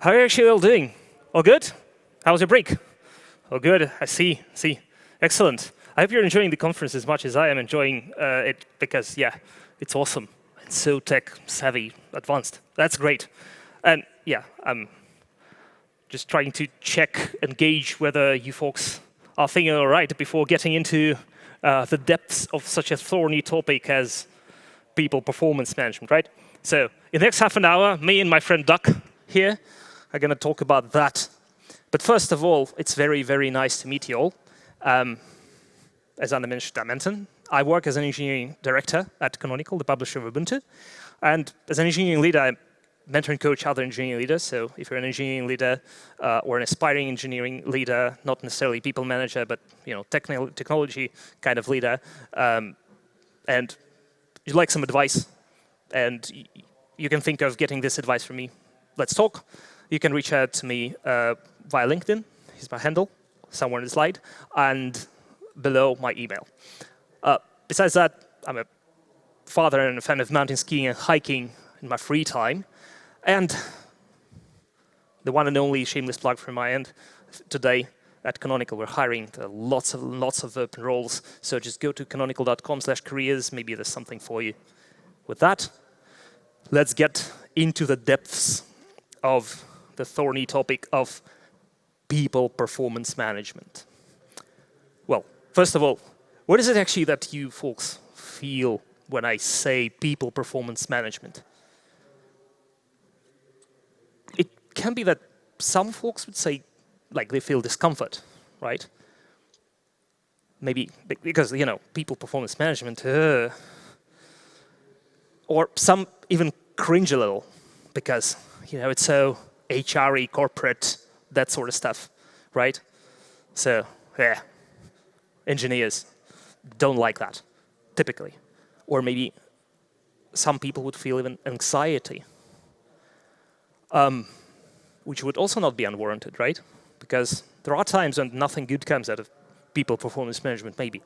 How are you actually all doing? All good? How was your break? Oh, good. I see. Excellent. I hope you're enjoying the conference as much as I am enjoying it because, yeah, it's awesome. It's so tech-savvy, advanced. That's great. And, yeah, I'm just trying to check and gauge whether you folks are thinking all right before getting into the depths of such a thorny topic as people performance management, right? So in the next half an hour, me and my friend Duck here are going to talk about that. But first of all, it's very, very nice to meet you all. As Anna mentioned, I'm Anton. I work as an engineering director at Canonical, the publisher of Ubuntu. And as an engineering leader, I mentor and coach other engineering leaders. So if you're an engineering leader or an aspiring engineering leader, not necessarily people manager, but technology kind of leader, and you'd like some advice, and you can think of getting this advice from me, let's talk. You can reach out to me via LinkedIn. Here's my handle, somewhere in the slide, and below my email. Besides that, I'm a father and a fan of mountain skiing and hiking in my free time. And the one and only shameless plug from my end, today at Canonical, we're hiring lots of open roles. So just go to canonical.com/careers. Maybe there's something for you. With that, let's get into the depths of the thorny topic of people performance management. Well, first of all, what is it actually that you folks feel when I say people performance management? It can be that some folks would say, like, they feel discomfort, right? Maybe because, people performance management, or some even cringe a little because, it's so HR-y, corporate, that sort of stuff, right? So, yeah, engineers don't like that, typically. Or maybe some people would feel even anxiety, which would also not be unwarranted, right? Because there are times when nothing good comes out of people performance management, maybe.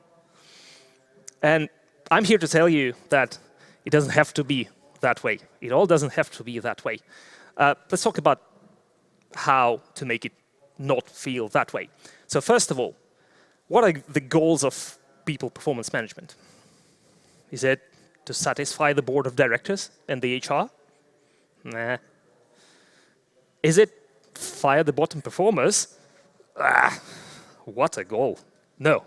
And I'm here to tell you that it doesn't have to be that way. It all doesn't have to be that way. Let's talk about how to make it not feel that way. So first of all, what are the goals of people performance management? Is it to satisfy the board of directors and the HR? Nah. Is it fire the bottom performers? What a goal. No,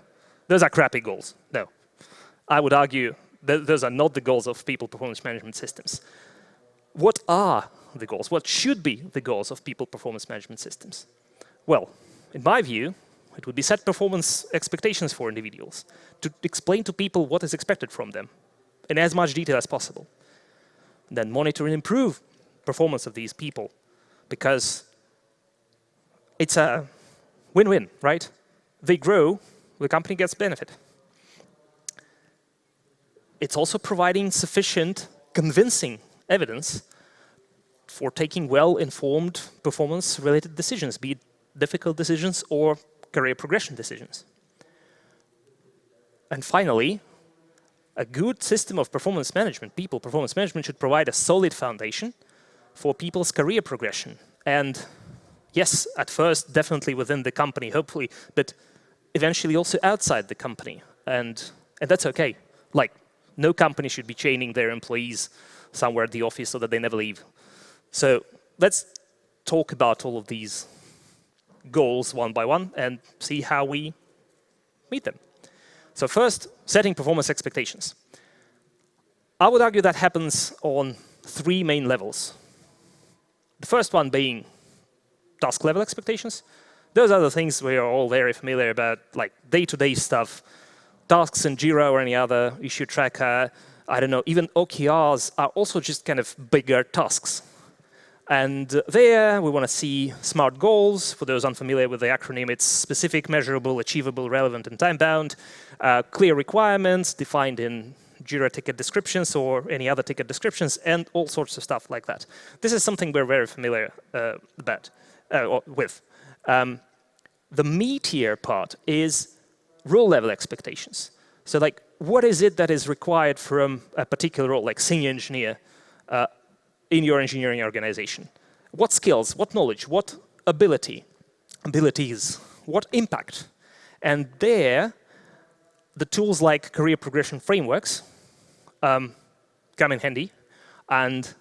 those are crappy goals. No. I would argue that those are not the goals of people performance management systems. What are the goals? What should be the goals of people performance management systems? Well, in my view, it would be set performance expectations for individuals, to explain to people what is expected from them in as much detail as possible. And then monitor and improve performance of these people, because it's a win-win, right? They grow, the company gets benefit. It's also providing sufficient, convincing evidence for taking well-informed performance-related decisions, be it difficult decisions or career progression decisions. And finally, a good system of performance management, people performance management, should provide a solid foundation for people's career progression. And yes, at first, definitely within the company, hopefully, but eventually also outside the company. And that's okay. Like, no company should be chaining their employees somewhere at the office so that they never leave. So let's talk about all of these goals one by one and see how we meet them. So first, setting performance expectations. I would argue that happens on three main levels. The first one being task level expectations. Those are the things we are all very familiar about, like day-to-day stuff, tasks in Jira or any other issue tracker. I don't know, even OKRs are also just kind of bigger tasks. And there we want to see SMART goals. For those unfamiliar with the acronym, it's specific, measurable, achievable, relevant, and time-bound. Clear requirements defined in Jira ticket descriptions or any other ticket descriptions, and all sorts of stuff like that. This is something we're very familiar with. The meatier part is role-level expectations. So, like, what is it that is required from a particular role, like senior engineer, in your engineering organization? What skills, what knowledge, what abilities, what impact. And there, the tools like career progression frameworks come in handy. And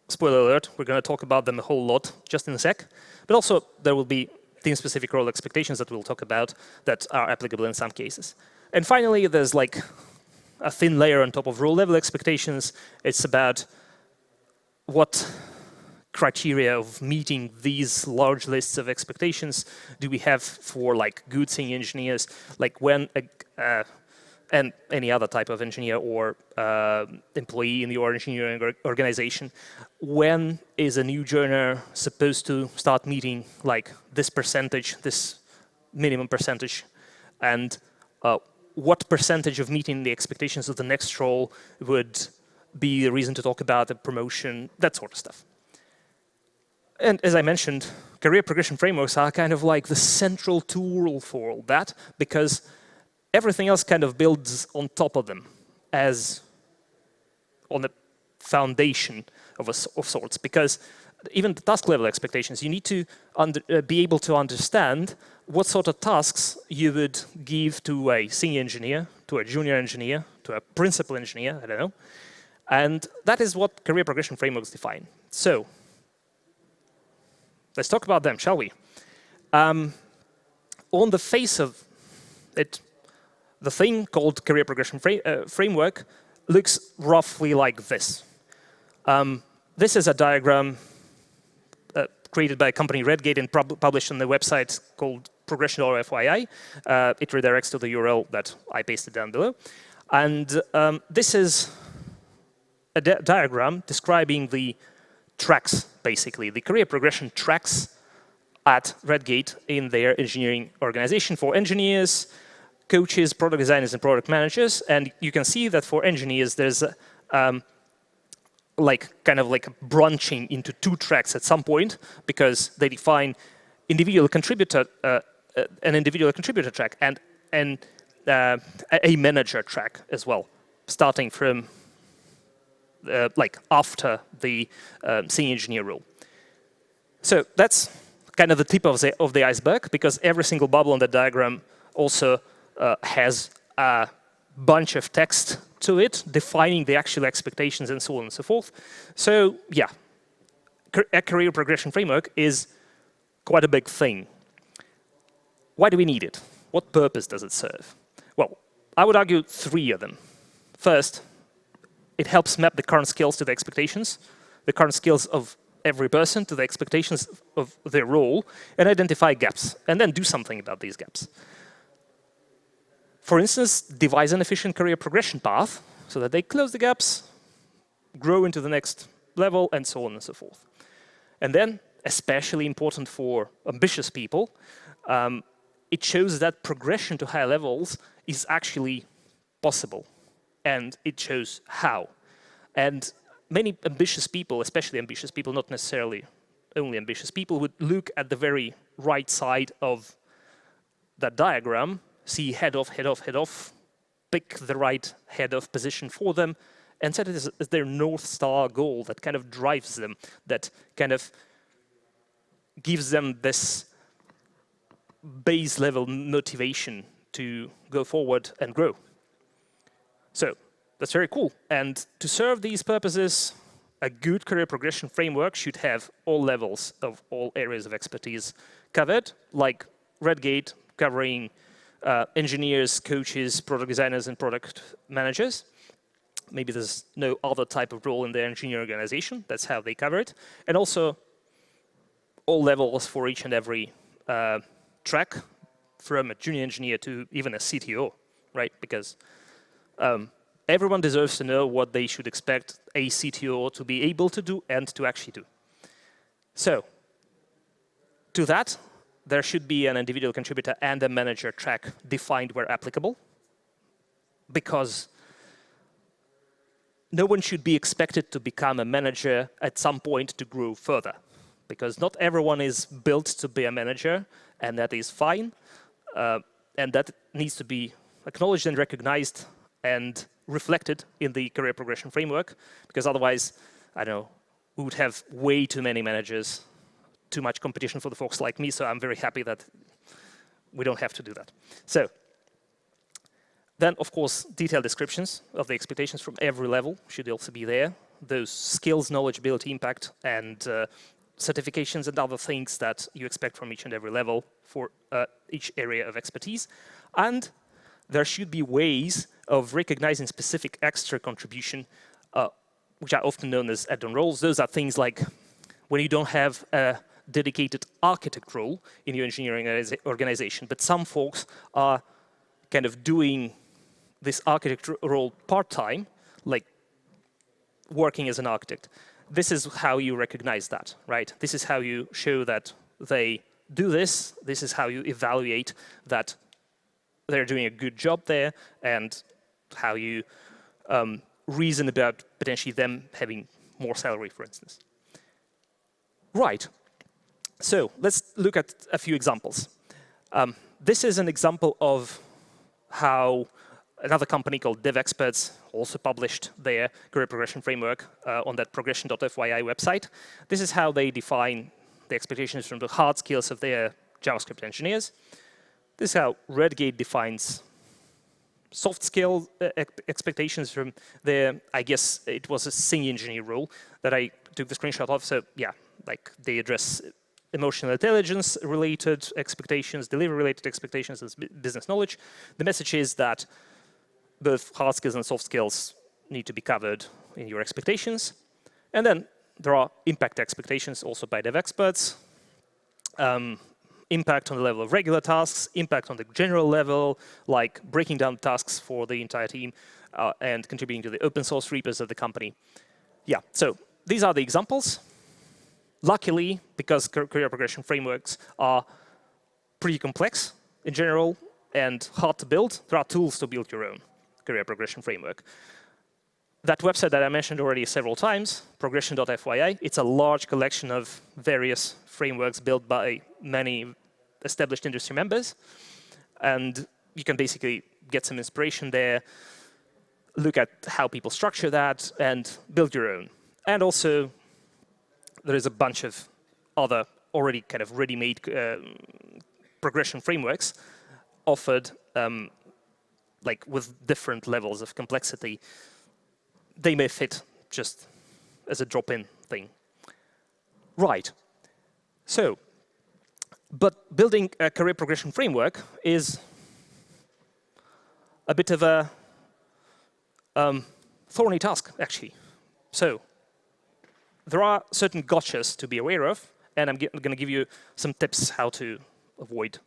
spoiler alert, we're going to talk about them a whole lot just in a sec. But also, there will be team-specific role expectations that we'll talk about that are applicable in some cases. And finally, there's like a thin layer on top of role-level expectations. It's about what criteria of meeting these large lists of expectations do we have for like good senior engineers, like when and any other type of engineer or employee in your engineering organization. When is a new joiner supposed to start meeting like this percentage, this minimum percentage, and what percentage of meeting the expectations of the next role would be the reason to talk about a promotion, that sort of stuff. And as I mentioned, career progression frameworks are kind of like the central tool for all that, because everything else kind of builds on top of them as on a foundation of sorts. Because even the task level expectations, you need to be able to understand what sort of tasks you would give to a senior engineer, to a junior engineer, to a principal engineer, I don't know. And that is what career progression frameworks define. So let's talk about them, shall we? On the face of it, the thing called career progression framework looks roughly like this. This is a diagram created by a company, Redgate, and published on the website called Progression.FYI. It redirects to the URL that I pasted down below. And this is a diagram describing the tracks, basically, the career progression tracks at Redgate in their engineering organization for engineers, coaches, product designers, and product managers. And you can see that for engineers, there's kind of like a branching into two tracks at some point, because they define individual contributor, an individual contributor track, and a manager track as well, starting from like after the senior engineer role. So that's kind of the tip of the iceberg, because every single bubble on the diagram also has a bunch of text to it, defining the actual expectations and so on and so forth. So yeah, a career progression framework is quite a big thing. Why do we need it? What purpose does it serve? Well, I would argue three of them. First, it helps map the current skills to the expectations, the current skills of every person to the expectations of their role, and identify gaps, and then do something about these gaps. For instance, devise an efficient career progression path so that they close the gaps, grow into the next level, and so on and so forth. And then, especially important for ambitious people, it shows that progression to higher levels is actually possible, and it shows how. And many ambitious people, especially ambitious people, not necessarily only ambitious people, would look at the very right side of that diagram, see head off, head off, head off, pick the right head off position for them, and set it as their North Star goal that kind of drives them, that kind of gives them this base level motivation to go forward and grow. So that's very cool. And to serve these purposes, a good career progression framework should have all levels of all areas of expertise covered, like Redgate covering engineers, coaches, product designers, and product managers. Maybe there's no other type of role in the engineering organization. That's how they cover it. And also all levels for each and every track, from a junior engineer to even a CTO, right? Because everyone deserves to know what they should expect a CTO to be able to do and to actually do. So to that, there should be an individual contributor and a manager track defined where applicable, because no one should be expected to become a manager at some point to grow further, because not everyone is built to be a manager, and that is fine, and that needs to be acknowledged and recognized and reflected in the career progression framework, because otherwise, I don't know, we would have way too many managers, too much competition for the folks like me, so I'm very happy that we don't have to do that. So then, of course, detailed descriptions of the expectations from every level should also be there. Those skills, knowledge, ability, impact, and certifications and other things that you expect from each and every level for each area of expertise. And there should be ways of recognizing specific extra contribution, which are often known as add-on roles. Those are things like when you don't have a dedicated architect role in your engineering organization, but some folks are kind of doing this architect role part-time, like working as an architect. This is how you recognize that, right? This is how you show that they do this. This is how you evaluate that they're doing a good job there, and how you reason about potentially them having more salary, for instance. Right. So let's look at a few examples. This is an example of how another company called DevExperts also published their career progression framework on that progression.fyi website. This is how they define the expectations from the hard skills of their JavaScript engineers. This is how Redgate defines soft skill expectations from their, I guess it was a senior engineer role that I took the screenshot of. So yeah, like they address emotional intelligence related expectations, delivery related expectations, and business knowledge. The message is that both hard skills and soft skills need to be covered in your expectations. And then there are impact expectations also by dev experts. Impact on the level of regular tasks, impact on the general level, like breaking down tasks for the entire team and contributing to the open source repos of the company. Yeah, so these are the examples. Luckily, because career progression frameworks are pretty complex in general and hard to build, there are tools to build your own career progression framework. That website that I mentioned already several times, progression.fyi, it's a large collection of various frameworks built by many established industry members. And you can basically get some inspiration there, look at how people structure that, and build your own. And also, there is a bunch of other already kind of ready-made progression frameworks offered like with different levels of complexity. They may fit just as a drop-in thing. Right. So, but building a career progression framework is a bit of a thorny task, actually. So, there are certain gotchas to be aware of, and I'm going to give you some tips how to avoid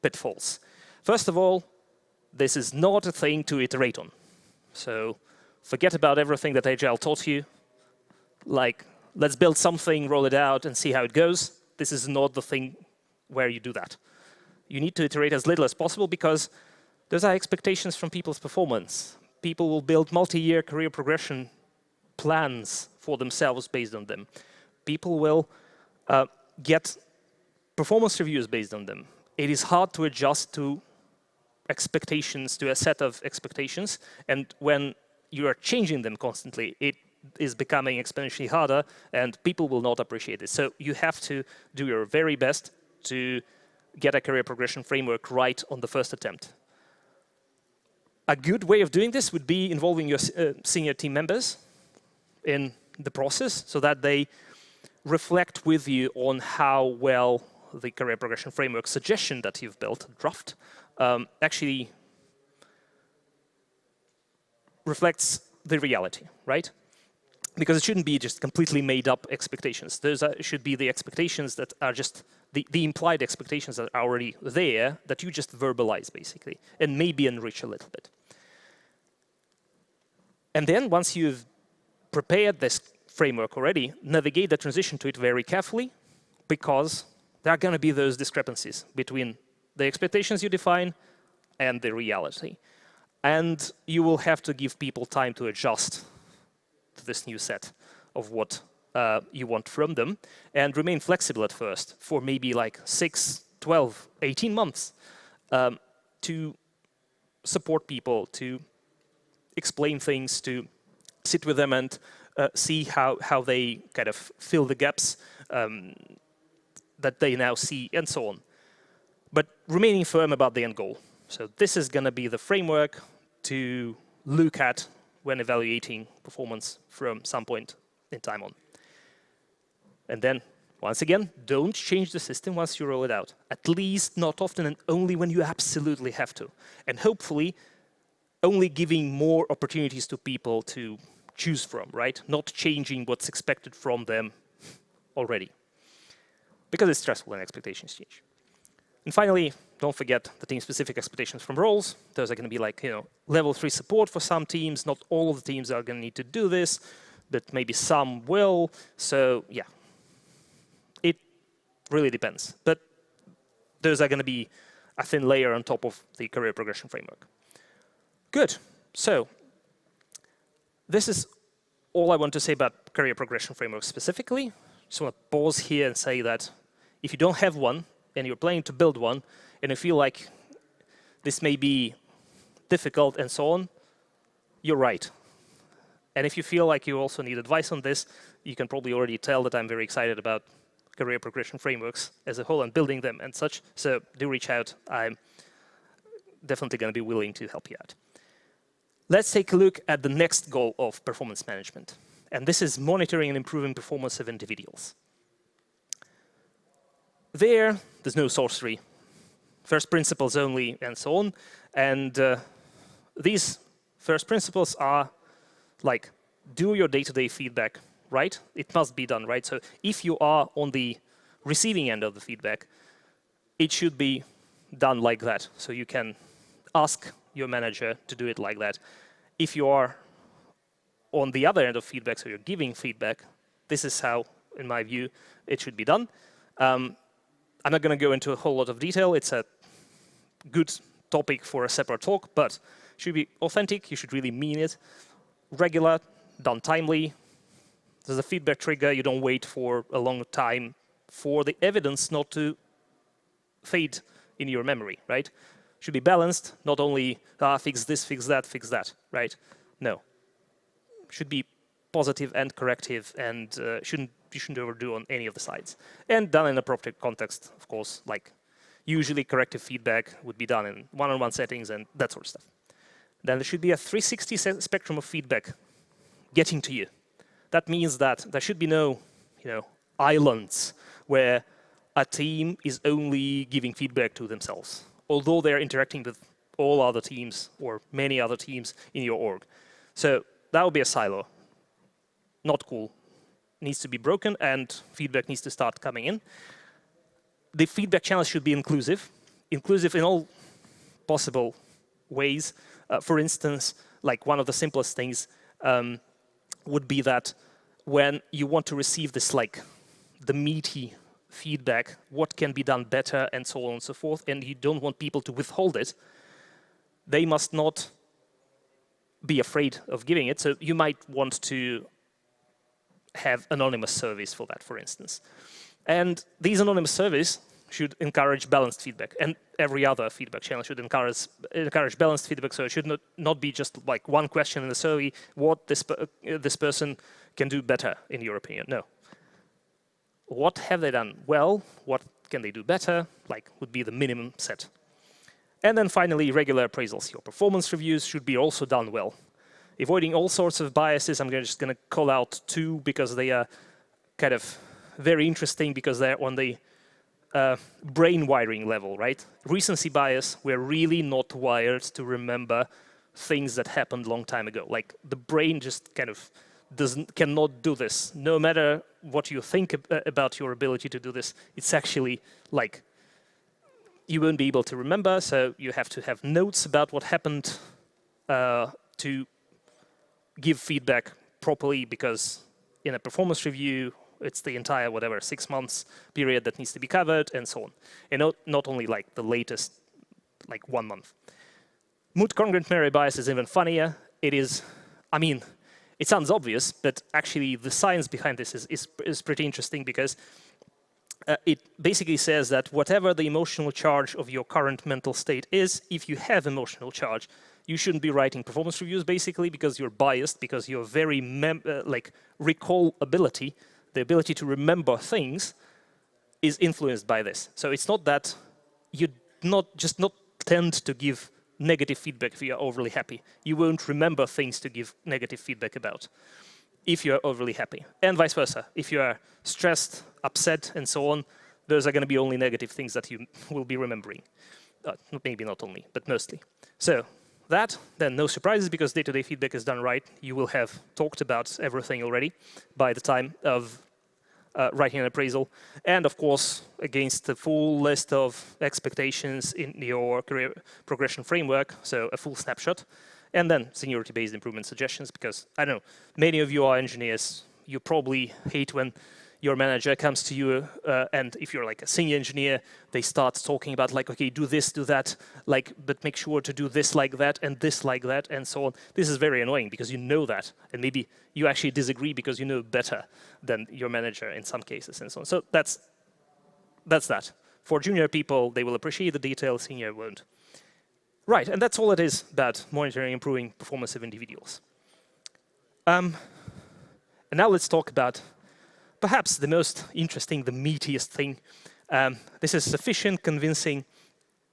pitfalls. First of all, this is not a thing to iterate on. So, forget about everything that Agile taught you. Like, let's build something, roll it out, and see how it goes. This is not the thing where you do that. You need to iterate as little as possible because those are expectations from people's performance. People will build multi-year career progression plans for themselves based on them. People will get performance reviews based on them. It is hard to adjust to expectations, to a set of expectations, and when you are changing them constantly, it is becoming exponentially harder, and people will not appreciate it. So you have to do your very best to get a career progression framework right on the first attempt. A good way of doing this would be involving your senior team members in the process so that they reflect with you on how well the career progression framework suggestion that you've built, draft, actually reflects the reality, right? Because it shouldn't be just completely made up expectations. Those should be the expectations that are just the implied expectations that are already there that you just verbalize, basically, and maybe enrich a little bit. And then once you've prepared this framework already, navigate the transition to it very carefully, because there are going to be those discrepancies between the expectations you define and the reality. And you will have to give people time to adjust to this new set of what you want from them, and remain flexible at first for maybe like 6, 12, 18 months to support people, to explain things, to sit with them and see how they kind of fill the gaps that they now see, and so on. But remaining firm about the end goal. So this is going to be the framework to look at when evaluating performance from some point in time on. And then, once again, don't change the system once you roll it out. At least not often, and only when you absolutely have to. And hopefully, only giving more opportunities to people to choose from, right? Not changing what's expected from them already. Because it's stressful when expectations change. And finally, don't forget the team-specific expectations from roles. Those are going to be like, level 3 support for some teams. Not all of the teams are going to need to do this, but maybe some will. So yeah, it really depends. But those are going to be a thin layer on top of the career progression framework. Good. So this is all I want to say about career progression framework specifically. Just want to pause here and say that if you don't have one, and you're planning to build one, and you feel like this may be difficult and so on, you're right. And if you feel like you also need advice on this, you can probably already tell that I'm very excited about career progression frameworks as a whole and building them and such. So do reach out. I'm definitely going to be willing to help you out. Let's take a look at the next goal of performance management. And this is monitoring and improving performance of individuals. There's no sorcery. First principles only, and so on. And these first principles are like, do your day-to-day feedback right. It must be done right. So if you are on the receiving end of the feedback, it should be done like that. So you can ask your manager to do it like that. If you are on the other end of feedback, so you're giving feedback, this is how, in my view, it should be done. I'm not going to go into a whole lot of detail. It's a good topic for a separate talk, but it should be authentic. You should really mean it. Regular, done timely. There's a feedback trigger. You don't wait for a long time for the evidence not to fade in your memory, right? Should be balanced, not only fix this, fix that, right? No. Should be positive and corrective, and you shouldn't overdo on any of the sides. And done in appropriate context, of course, like usually corrective feedback would be done in one-on-one settings and that sort of stuff. Then there should be a 360 spectrum of feedback getting to you. That means that there should be no, islands where a team is only giving feedback to themselves, although they're interacting with all other teams or many other teams in your org. So that would be a silo. Not cool. Needs to be broken, and feedback needs to start coming in. The feedback channel should be inclusive in all possible ways. For instance, like one of the simplest things would be that when you want to receive this, like the meaty feedback, what can be done better, and so on and so forth, and you don't want people to withhold it, they must not be afraid of giving it. So you might want to have anonymous surveys for that, for instance. And these anonymous surveys should encourage balanced feedback, and every other feedback channel should encourage balanced feedback, so it should not be just like one question in the survey, what this person can do better, in your opinion. No. What have they done well? What can they do better? Like, would be the minimum set. And then finally, regular appraisals. Your performance reviews should be also done well. Avoiding all sorts of biases, I'm just going to call out two because they are kind of very interesting because they're on the brain wiring level, right? Recency bias, we're really not wired to remember things that happened a long time ago. Like the brain just kind of cannot do this. No matter what you think about your ability to do this, it's actually like you won't be able to remember, so you have to have notes about what happened to give feedback properly, because in a performance review, it's the entire, 6 months period that needs to be covered, and so on. And not only like the latest, 1 month. Mood congruent memory bias is even funnier. It is, it sounds obvious, but actually the science behind this is pretty interesting, because it basically says that whatever the emotional charge of your current mental state is, if you have emotional charge, You shouldn't be writing performance reviews, basically, because you're biased, because your very recall ability, the ability to remember things, is influenced by this. So it's not that you not tend to give negative feedback if you're overly happy. You won't remember things to give negative feedback about if you're overly happy, and vice versa. If you are stressed, upset, and so on, those are going to be only negative things that you will be remembering. Maybe not only, but mostly. So that, then no surprises, because day-to-day feedback is done right. You will have talked about everything already by the time of writing an appraisal. And of course, against the full list of expectations in your career progression framework, so a full snapshot. And then seniority-based improvement suggestions, because I know many of you are engineers. You probably hate when your manager comes to you, and if you're like a senior engineer, they start talking about like, okay, do this, do that, like, but make sure to do this like that, and this like that, and so on. This is very annoying because you know that, and maybe you actually disagree because you know better than your manager in some cases, and so on. So that's that. For junior people, they will appreciate the detail, senior won't. Right, and that's all it is about monitoring and improving performance of individuals. And now let's talk about perhaps the most interesting, the meatiest thing. This is sufficient, convincing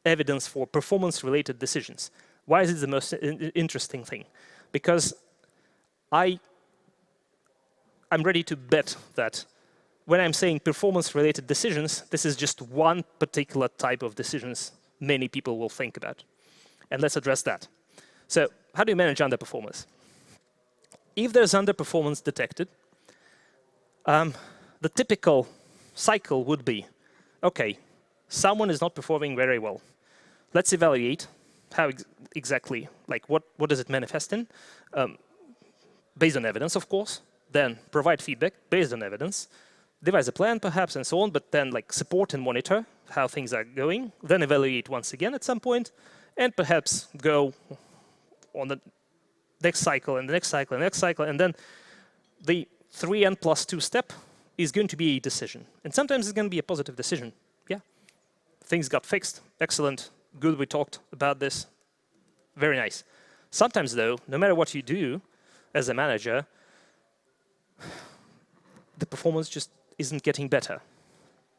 evidence for performance-related decisions. Why is it the most interesting thing? Because I'm ready to bet that when I'm saying performance-related decisions, this is just one particular type of decisions many people will think about. And let's address that. So how do you manage underperformance? If there's underperformance detected, the typical cycle would be, okay, someone is not performing very well. Let's evaluate how exactly, like what does it manifest in, based on evidence, of course. Then provide feedback based on evidence, devise a plan perhaps, and so on, but then like support and monitor how things are going, then evaluate once again at some point, and perhaps go on the next cycle and the next cycle and the next cycle, and then the 3n+2 step is going to be a decision. And sometimes it's going to be a positive decision. Yeah, things got fixed, excellent, good, we talked about this, very nice. Sometimes though, no matter what you do as a manager, the performance just isn't getting better.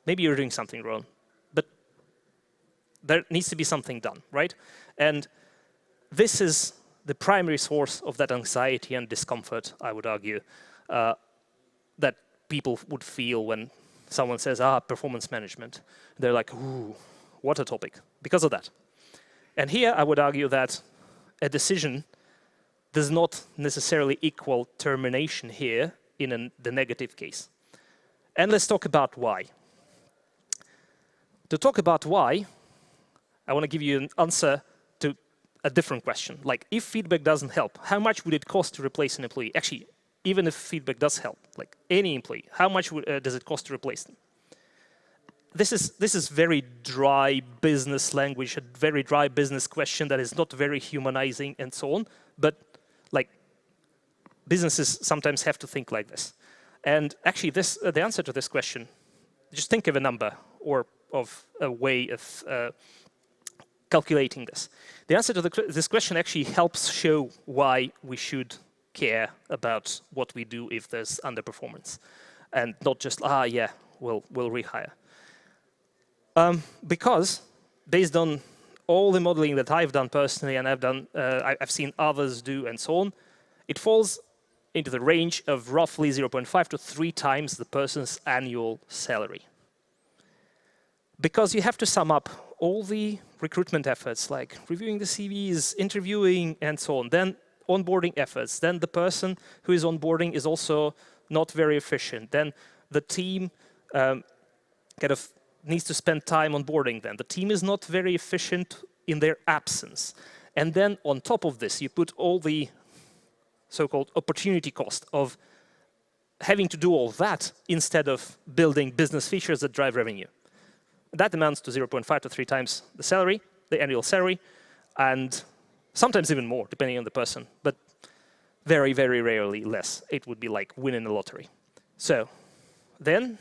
Maybe you're doing something wrong, but there needs to be something done, right? And this is the primary source of that anxiety and discomfort, I would argue, that people would feel when someone says, performance management. They're like, ooh, what a topic, because of that. And here I would argue that a decision does not necessarily equal termination here in the negative case. And let's talk about why. To talk about why, I want to give you an answer to a different question. Like, if feedback doesn't help, how much would it cost to replace an employee? Actually, even if feedback does help, like any employee, how much does it cost to replace them? This is very dry business language, a very dry business question that is not very humanizing and so on. But like, businesses sometimes have to think like this. And actually, the answer to this question, just think of a number or of a way of calculating this. The answer to this question actually helps show why we should care about what we do if there's underperformance, and not just, yeah, we'll rehire. Because based on all the modeling that I've done personally, and I've seen others do and so on, it falls into the range of roughly 0.5 to 3 times the person's annual salary. Because you have to sum up all the recruitment efforts, like reviewing the CVs, interviewing, and so on, then onboarding efforts, then the person who is onboarding is also not very efficient, then the team kind of needs to spend time onboarding them. The team is not very efficient in their absence. And then on top of this, you put all the so-called opportunity cost of having to do all that instead of building business features that drive revenue. That amounts to 0.5 to 3 times the salary, the annual salary, and sometimes even more, depending on the person, but very, very rarely less. It would be like winning the lottery. So then,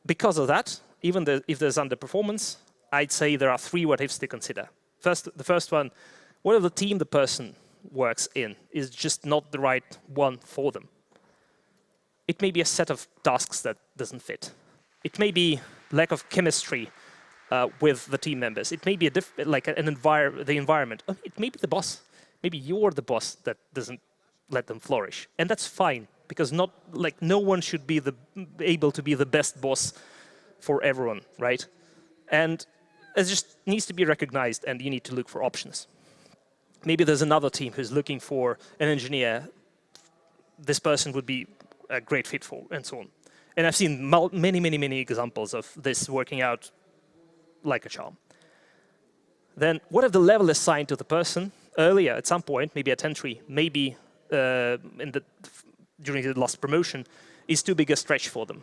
because of that, even if there's underperformance, I'd say there are 3 what-ifs to consider. The first one, what if the team the person works in is just not the right one for them? It may be a set of tasks that doesn't fit. It may be lack of chemistry with the team members. It may be the environment. It may be the boss. Maybe you're the boss that doesn't let them flourish, and that's fine because no one should be able to be the best boss for everyone, right? And it just needs to be recognized, and you need to look for options. Maybe there's another team who's looking for an engineer. This person would be a great fit for, and so on. And I've seen many examples of this working out like a charm. Then what if the level assigned to the person earlier at some point, maybe at entry, maybe during the last promotion, is too big a stretch for them?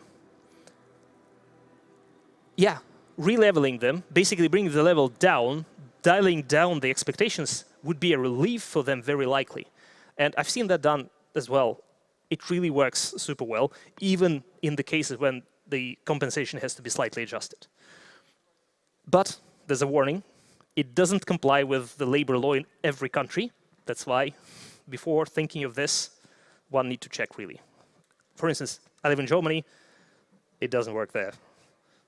Yeah, re-leveling them, basically bringing the level down, dialing down the expectations would be a relief for them very likely. And I've seen that done as well. It really works super well, even in the cases when the compensation has to be slightly adjusted. But there's a warning. It doesn't comply with the labor law in every country. That's why, before thinking of this, one needs to check really. For instance, I live in Germany. It doesn't work there.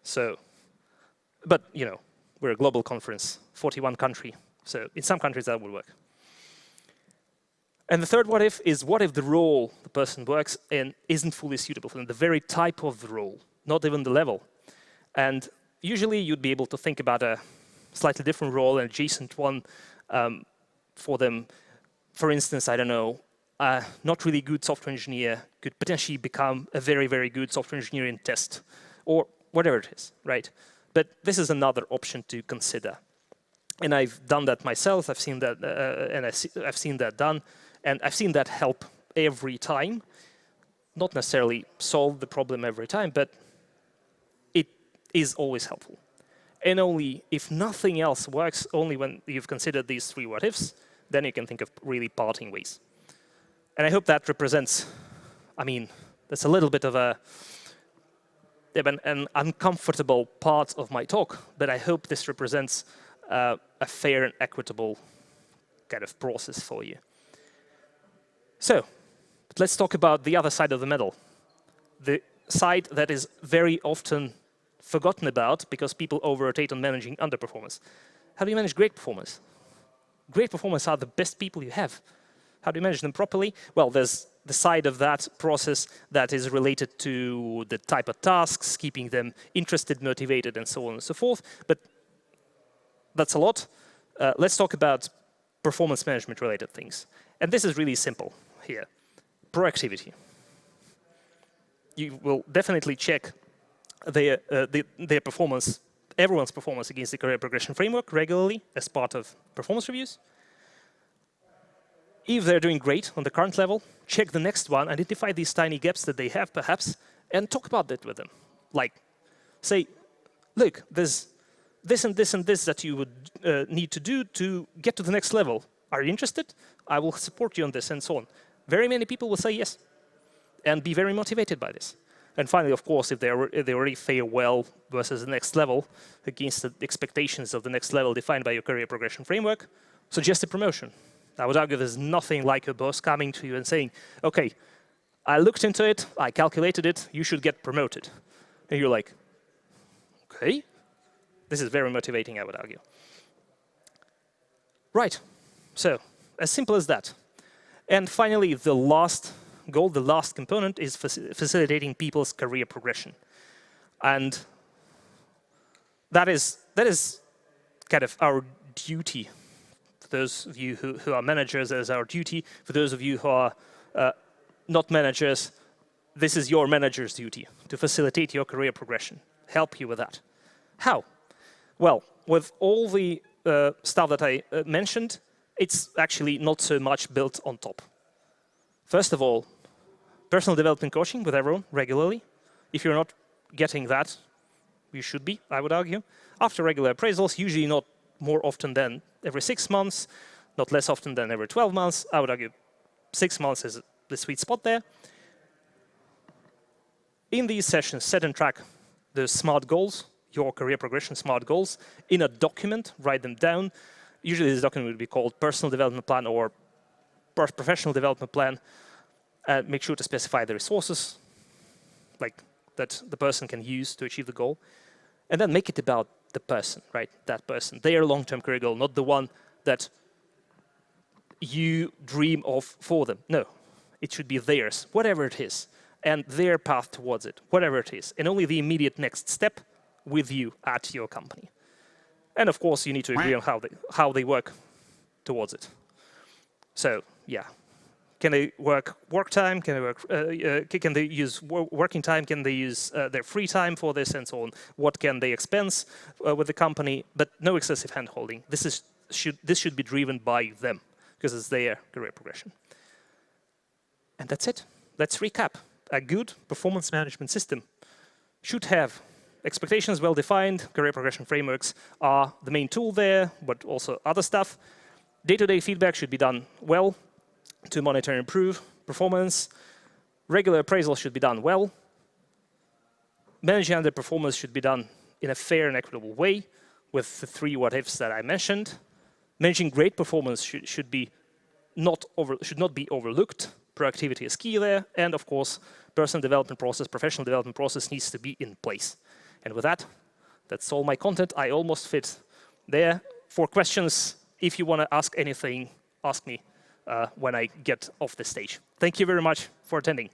So, but we're a global conference, 41 country. So in some countries that would work. And the third what if is what if the role the person works in isn't fully suitable for them, the very type of the role, not even the level. And usually you'd be able to think about a slightly different role, an adjacent one for them. For instance, I don't know, not really good software engineer could potentially become a very good software engineer in test, or whatever it is, right? But this is another option to consider. And I've done that myself. I've seen that, I've seen that done. And I've seen that help every time. Not necessarily solve the problem every time, but it is always helpful. And only if nothing else works, only when you've considered these three what-ifs, then you can think of really parting ways. And I hope that represents, that's a little bit of an uncomfortable part of my talk, but I hope this represents a fair and equitable kind of process for you. So, let's talk about the other side of the medal. The side that is very often forgotten about because people over-rotate on managing underperformers. How do you manage great performers? Great performers are the best people you have. How do you manage them properly? Well, there's the side of that process that is related to the type of tasks, keeping them interested, motivated, and so on and so forth. But that's a lot. Let's talk about performance management related things. And this is really simple here. Proactivity. You will definitely check their performance, everyone's performance against the career progression framework regularly as part of performance reviews. If they're doing great on the current level, check the next one, identify these tiny gaps that they have perhaps, and talk about that with them. Like, say, look, there's this and this and this that you would need to do to get to the next level. Are you interested? I will support you on this, and so on. Very many people will say yes and be very motivated by this. And finally, of course, if they already fare well versus the next level against the expectations of the next level defined by your career progression framework, suggest a promotion. I would argue there's nothing like your boss coming to you and saying, okay, I looked into it, I calculated it, you should get promoted. And you're like, okay. This is very motivating, I would argue. Right. So, as simple as that. And finally, the last goal, the last component is facilitating people's career progression. And that is kind of our duty. For those of you who are managers, that is our duty. For those of you who are not managers, this is your manager's duty, to facilitate your career progression, help you with that. How? Well, with all the stuff that I mentioned, it's actually not so much built on top. First of all, personal development coaching with everyone regularly. If you're not getting that, you should be, I would argue. After regular appraisals, usually not more often than every 6 months, not less often than every 12 months. I would argue 6 months is the sweet spot there. In these sessions, set and track the SMART goals, your career progression SMART goals, in a document, write them down, usually this document would be called personal development plan or professional development plan. Make sure to specify the resources like that the person can use to achieve the goal. And then make it about the person, right? That person, their long-term career goal, not the one that you dream of for them. No, it should be theirs, whatever it is, and their path towards it, whatever it is, and only the immediate next step with you at your company. And of course, you need to agree on how they work towards it. So, yeah. Can they work time? Can they work? Can they use working time? Can they use their free time for this and so on? What can they expense with the company? But no excessive handholding. This should be driven by them because it's their career progression. And that's it. Let's recap. A good performance management system should have expectations well defined. Career progression frameworks are the main tool there, but also other stuff. Day-to-day feedback should be done well to monitor and improve performance. Regular appraisal should be done well. Managing underperformance should be done in a fair and equitable way with the 3 what-ifs that I mentioned. Managing great performance should not be overlooked. Proactivity is key there. And of course, personal development process, professional development process needs to be in place. And with that, that's all my content. I almost fit there. For questions, if you want to ask anything, ask me when I get off the stage. Thank you very much for attending.